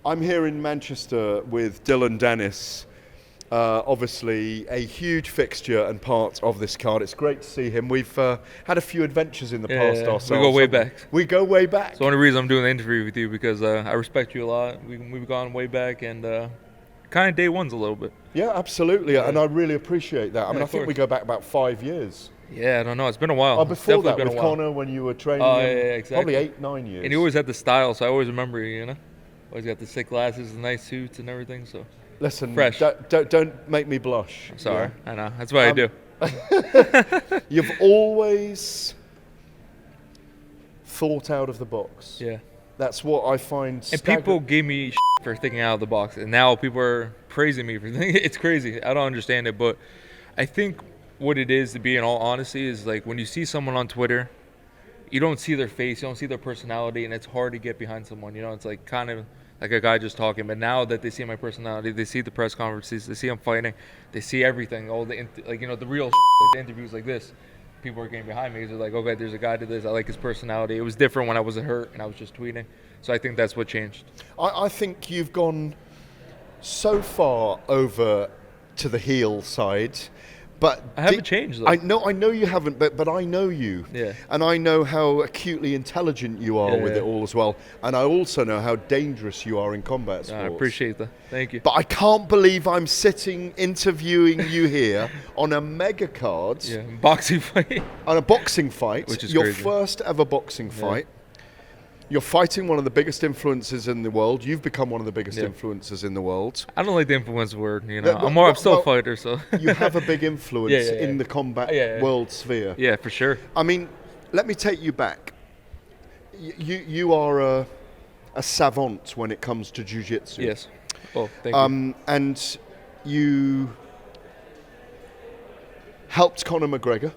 I'm here in Manchester with Dillon Danis, obviously a huge fixture and part of this card. It's great to see him. We've had a few adventures in the past ourselves. We go way back. We go way back. It's the only reason I'm doing the interview with you, because I respect you a lot. We've gone way back, and kind of day ones a little bit. Yeah, absolutely, and I really appreciate that. I mean, I think we go back about 5 years. Yeah, I don't know. It's been a while. Oh, before that with Conor when you were training him, exactly. Probably 8, 9 years. And he always had the style, so I always remember you, you know? Always got the sick glasses, the nice suits and everything, so. Listen, fresh. Don't make me blush. I'm sorry, yeah. I know. That's what I do. You've always thought out of the box. Yeah. That's what I find And people gave me shit for thinking out of the box, and now people are praising me for thinking. It's crazy. I don't understand it, but I think what it is, to be in all honesty, is like when you see someone on Twitter, you don't see their face, you don't see their personality, and it's hard to get behind someone. You know, it's like kind of like a guy just talking. But now that they see my personality, they see the press conferences, they see I'm fighting, they see everything, all the like, you know, the real like the interviews like this. People are getting behind me because they're like, okay, there's a guy to this. I like his personality. It was different when I wasn't hurt and I was just tweeting. So I think that's what changed. I think you've gone so far over to the heel side. But I haven't changed, though. I know you haven't, but I know you. Yeah. And I know how acutely intelligent you are with it all as well. And I also know how dangerous you are in combat sports. I appreciate that. Thank you. But I can't believe I'm sitting interviewing you here on a mega card. Yeah, boxing fight. On a boxing fight. Which is your crazy. First ever boxing fight. You're fighting one of the biggest influences in the world. You've become one of the biggest influences in the world. I don't like the influence word, you know. I'm still a fighter, so. You have a big influence in the combat world sphere. Yeah, for sure. I mean, let me take you back. You are a savant when it comes to jiu-jitsu. Yes. Oh, thank you. And you helped Conor McGregor.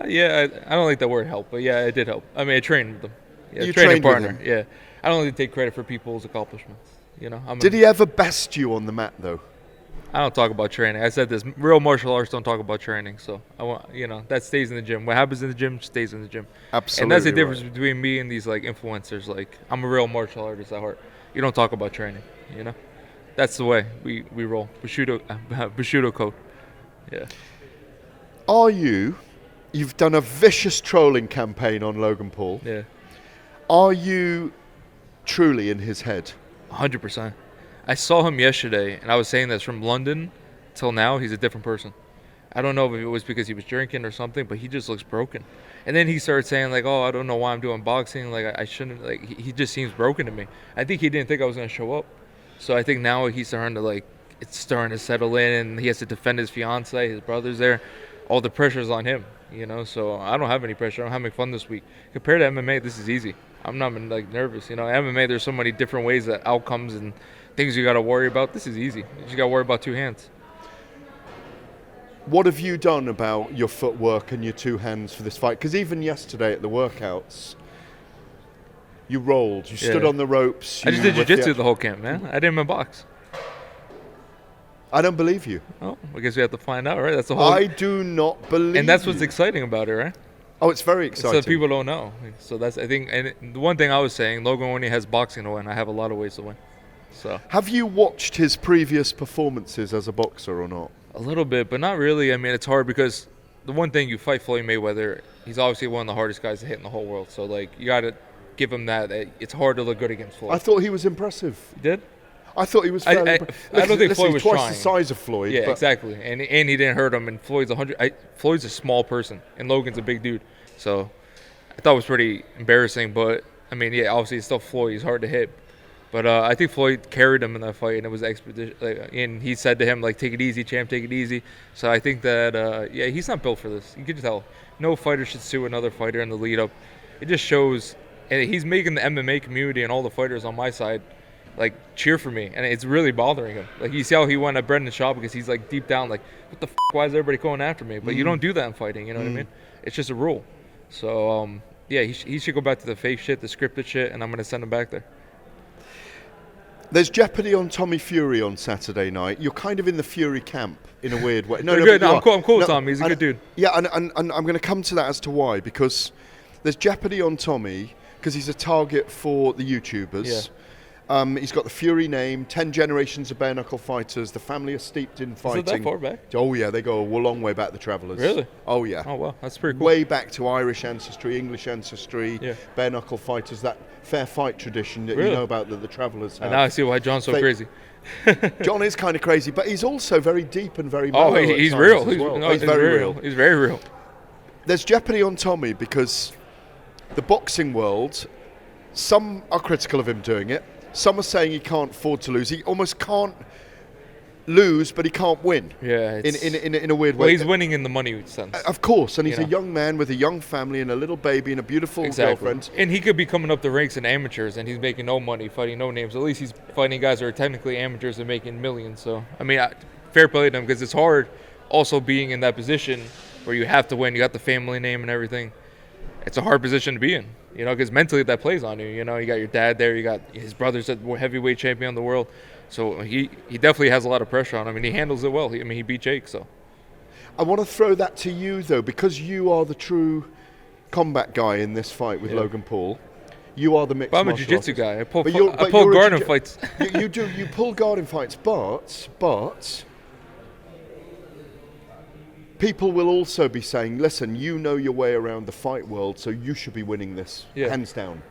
Yeah, I don't like that word help, but yeah, it did help. I mean, I trained with them. Yeah, you training trained partner. with him. Yeah, I don't really take credit for people's accomplishments. You know. Did he ever best you on the mat though? I don't talk about training. I said this: real martial arts don't talk about training. So I want, you know, that stays in the gym. What happens in the gym stays in the gym. Absolutely. And that's the difference between me and these like influencers. Like, I'm a real martial artist at heart. You don't talk about training. You know, that's the way we roll. Bushido code. Yeah. Are you've done a vicious trolling campaign on Logan Paul. Yeah. Are you truly in his head? 100%. I saw him yesterday, and I was saying this, from London till now, he's a different person. I don't know if it was because he was drinking or something, but he just looks broken. And then he started saying, like, oh, I don't know why I'm doing boxing. Like, I shouldn't. Like, he just seems broken to me. I think he didn't think I was going to show up. So I think now he's starting to, like, it's starting to settle in, and he has to defend his fiance, his brother's there. All the pressure's on him, you know. So I don't have any pressure. I'm having fun this week. Compared to MMA, this is easy. I'm not even, like, nervous. You know, MMA, there's so many different ways that outcomes and things you got to worry about. This is easy. You just got to worry about two hands. What have you done about your footwork and your two hands for this fight? Because even yesterday at the workouts, you rolled. You stood on the ropes. I just did jiu-jitsu the whole camp, man. I didn't even box. I don't believe you. Oh, I guess we have to find out, right? That's the whole. I do not believe. And that's what's exciting about it, right? Oh, it's very exciting. So people don't know. So that's, I think, and the one thing I was saying, Logan only has boxing to win. I have a lot of ways to win. So. Have you watched his previous performances as a boxer or not? A little bit, but not really. I mean, it's hard because the one thing, you fight Floyd Mayweather, he's obviously one of the hardest guys to hit in the whole world. So, like, you got to give him that. It's hard to look good against Floyd. I thought he was impressive. You did? I thought he was fairly I don't think Floyd was twice trying. the size of Floyd. Yeah, exactly. And he didn't hurt him. And Floyd's Floyd's a small person, and Logan's a big dude. So I thought it was pretty embarrassing. But, I mean, yeah, obviously it's still Floyd. He's hard to hit. But I think Floyd carried him in that fight, and it was expedition. Like, and he said to him, like, take it easy, champ, take it easy. So I think that, yeah, he's not built for this. You can tell. No fighter should sue another fighter in the lead-up. It just shows, and he's making the MMA community and all the fighters on my side, like, cheer for me, and it's really bothering him. Like, you see how he went at Brendan Shaw because he's, like, deep down, like, what the f***, why is everybody going after me? But you don't do that in fighting, you know what I mean? It's just a rule. So, yeah, he should go back to the fake shit, the scripted shit, and I'm going to send him back there. There's jeopardy on Tommy Fury on Saturday night. You're kind of in the Fury camp in a weird way. I'm cool with Tommy. He's a good dude. Yeah, and I'm going to come to that as to why, because there's jeopardy on Tommy because he's a target for the YouTubers. He's got the Fury name, 10 generations of bare-knuckle fighters. The family are steeped in fighting. Is it that far back? Oh, yeah, they go a long way back, the Travellers. Really? Oh, yeah. Oh, wow, that's pretty cool. Way back to Irish ancestry, English ancestry, Yeah. bare-knuckle fighters, that fair fight tradition that Really? you know about that the Travellers have. And now I see why John's so crazy. John is kind of crazy, but he's also very deep and very mellow. He's real. He's very real. He's very real. There's jeopardy on Tommy because the boxing world, some are critical of him doing it. Some are saying he can't afford to lose. He almost can't lose, but he can't win. Yeah. In a weird way. Well, he's winning in the money sense. Of course, and he's a young man with a young family and a little baby and a beautiful girlfriend. And he could be coming up the ranks in amateurs, and he's making no money, fighting no names. At least he's fighting guys that are technically amateurs and making millions. So, I mean, fair play to him because it's hard also being in that position where you have to win. You got the family name and everything. It's a hard position to be in. Because mentally that plays on you. You got your dad there. You got his brother's a heavyweight champion of the world. So he definitely has a lot of pressure on him, and he handles it well. He beat Jake, so. I want to throw that to you, though, because you are the true combat guy in this fight with Logan Paul. You are the mixed martial artist. I'm a jiu-jitsu guy. I But pull guard in fights. You do. You pull guard in fights, but people will also be saying, listen, you know your way around the fight world, so you should be winning this, hands down.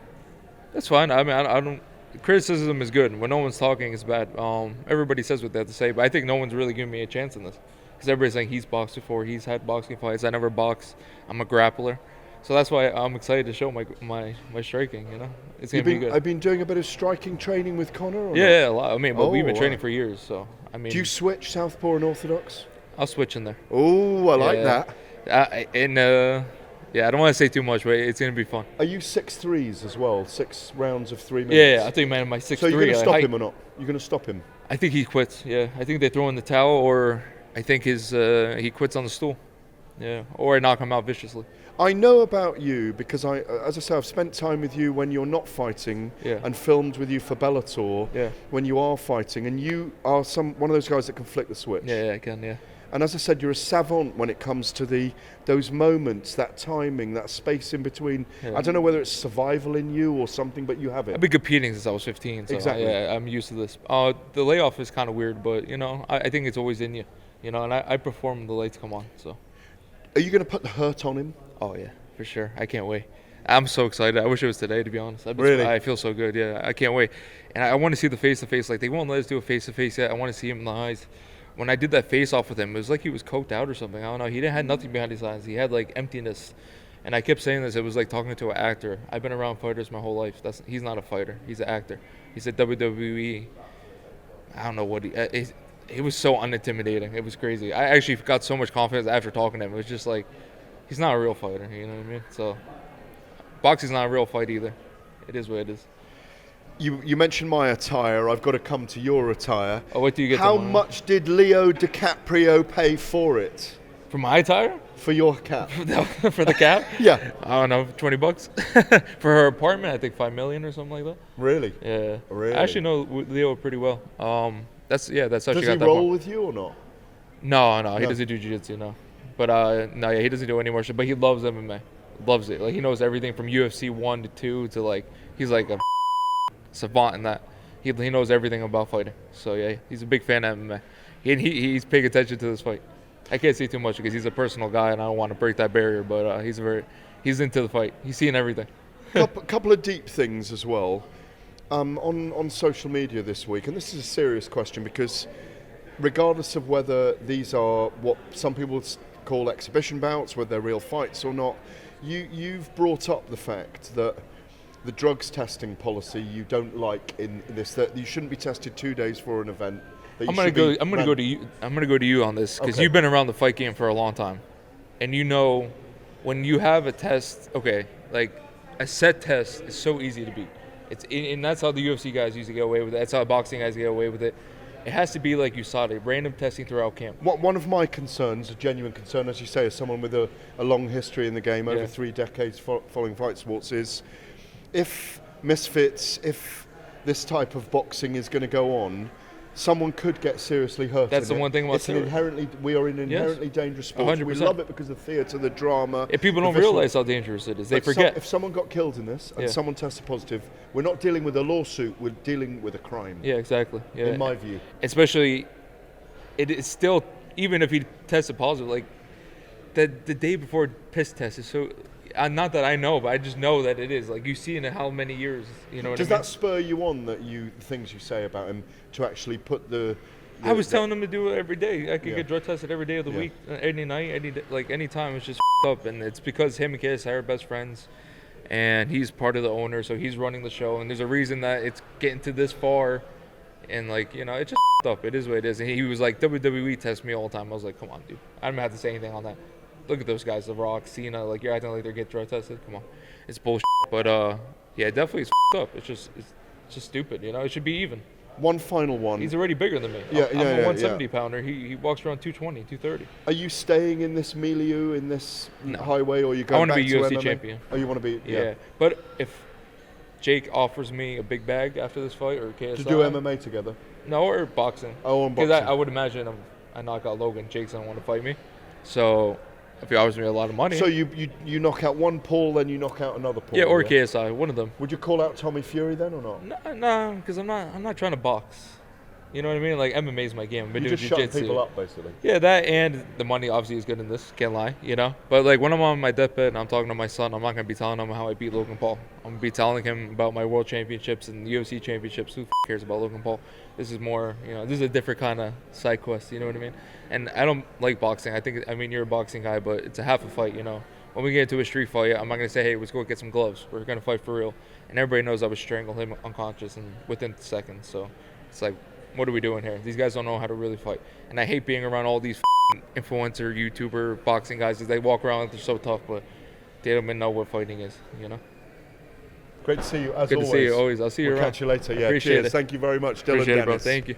That's fine. I mean, I don't. Criticism is good. When no one's talking, it's bad. Everybody says what they have to say, but I think no one's really giving me a chance in this because everybody's saying he's boxed before, he's had boxing fights. I never boxed. I'm a grappler, so that's why I'm excited to show my striking. It's gonna be good. I've been doing a bit of striking training with Conor. Yeah, a lot. I mean, but we've been training for years, so I mean. Do you switch southpaw and orthodox? I'll switch in there. Oh, I like that. Yeah, I don't want to say too much, but it's going to be fun. Are you 6'3s as well? 6 rounds of 3 minutes? Yeah, I think, man, my 6'3". So you're going to stop him or not? You're going to stop him? I think he quits, yeah. I think they throw in the towel, or I think he quits on the stool. Yeah, or I knock him out viciously. I know about you because, as I say, I've spent time with you when you're not fighting and filmed with you for Bellator when you are fighting, and you are one of those guys that can flick the switch. Yeah, I can, yeah. And as I said, you're a savant when it comes to those moments, that timing, that space in between. Yeah. I don't know whether it's survival in you or something, but you have it. I've been competing since I was 15, so exactly. Yeah, I'm used to this. The layoff is kind of weird, but I think it's always in you. And I perform when the lights come on. So. Are you going to put the hurt on him? Oh yeah, for sure. I can't wait. I'm so excited. I wish it was today, to be honest. Really? I feel so good. Yeah, I can't wait. And I want to see the face-to-face. Like, they won't let us do a face-to-face yet. I want to see him in the eyes. When I did that face-off with him, it was like he was coked out or something. I don't know. He had nothing behind his eyes. He had, like, emptiness. And I kept saying this. It was like talking to an actor. I've been around fighters my whole life. He's not a fighter. He's an actor. He said WWE. I don't know what it was so unintimidating. It was crazy. I actually got so much confidence after talking to him. It was just like, he's not a real fighter. You know what I mean? So, boxing's not a real fight either. It is what it is. You mentioned my attire. I've got to come to your attire. Oh, what do you get? How much did Leo DiCaprio pay for it? For my attire? For your cap. For the cap? Yeah. I don't know, $20. For her apartment, I think $5 million or something like that. Really? Yeah. Really? I actually know Leo pretty well. That's how she got that. Does he roll with you or not? No, he doesn't do jiu-jitsu, no. But he doesn't do any more shit. But he loves MMA. Loves it. Like, he knows everything from UFC 1 to 2 to, like, he's like a savant in that. He knows everything about fighting. So yeah, he's a big fan of MMA. He's paying attention to this fight. I can't say too much because he's a personal guy and I don't want to break that barrier. But he's into the fight. He's seeing everything. Couple of deep things as well. On social media this week, and this is a serious question because regardless of whether these are what some people call exhibition bouts, whether they're real fights or not, you've brought up the fact that the drugs testing policy you don't like in this, that you shouldn't be tested 2 days for an event. I'm gonna go to you on this because you've been around the fight game for a long time, and when you have a test, like a set test is so easy to beat. And that's how the UFC guys used to get away with it. That's how boxing guys get away with it. It has to be like USADA, random testing throughout camp. One of my concerns, a genuine concern, as you say, as someone with a long history in the game, over 3 decades following fight sports, is if misfits, if this type of boxing is going to go on, someone could get seriously hurt. That's the in one it. thing about it's an inherently, we are in inherently dangerous sport. We 100%. love it because of the theatre, the drama. If people the don't visual. realize how dangerous it is, they forget. If someone got killed in this and someone tested positive, we're not dealing with a lawsuit, we're dealing with a crime. Yeah, exactly. Yeah. In my view. Especially, it is still, even if he tested positive, like, the day before piss test is so, not that I know, but I just know that it is. Like, you see in how many years, you know what I mean? Does that spur you on, that things you say about him, to actually put I was telling him to do it every day. I could get drug tested every day of the week, any night, any time. It's just up, and it's because him and KSI are best friends, and he's part of the owner, so he's running the show, and there's a reason that it's getting to this far, and like, you know, it's just up. It is what it is. And he was like, WWE tests me all the time. I was like, come on, dude. I don't have to say anything on that. Look at those guys, The Rock, Cena. Like, you're acting like they're getting drug tested. Come on, it's bullshit. But yeah, definitely it's up. It's just stupid. You know, it should be even. One final one. He's already bigger than me. I'm a 170 pounder. He walks around 220, 230. Are you staying in this milieu, in this highway, or are you going back to MMA? I want to be UFC champion. Oh, you want to be? Yeah. But if Jake offers me a big bag after this fight, or KSI. To do MMA together? No, or boxing. Oh, on boxing. Because I would imagine I knock out Logan, Jake's going to want to fight me. So if he offers me a lot of money. So you knock out one Paul, then you knock out another Paul. Yeah, or KSI, one of them. Would you call out Tommy Fury then, or not? No, because I'm not trying to box. You know what I mean? Like, MMA is my game. I've been doing just jiu-jitsu. shut people up, basically. Yeah, that, and the money obviously is good in this. Can't lie, you know. But like, when I'm on my deathbed and I'm talking to my son, I'm not gonna be telling him how I beat Logan Paul. I'm gonna be telling him about my world championships and UFC championships. Who cares about Logan Paul? This is more, you know, this is a different kind of side quest. You know what I mean? And I don't like boxing. I mean, you're a boxing guy, but it's a half a fight. You know, when we get into a street fight, I'm not gonna say, hey, let's go get some gloves. We're gonna fight for real. And everybody knows I would strangle him unconscious and within seconds. So it's like, what are we doing here? These guys don't know how to really fight. And I hate being around all these influencer, YouTuber, boxing guys, because they walk around like they're so tough, but they don't even know what fighting is, you know? Great to see you, as Good always. Good to see you, always. I'll see you around. Catch you later. Yeah, Appreciate cheers. it. Thank you very much, Dillon. Appreciate it, bro. Thank you.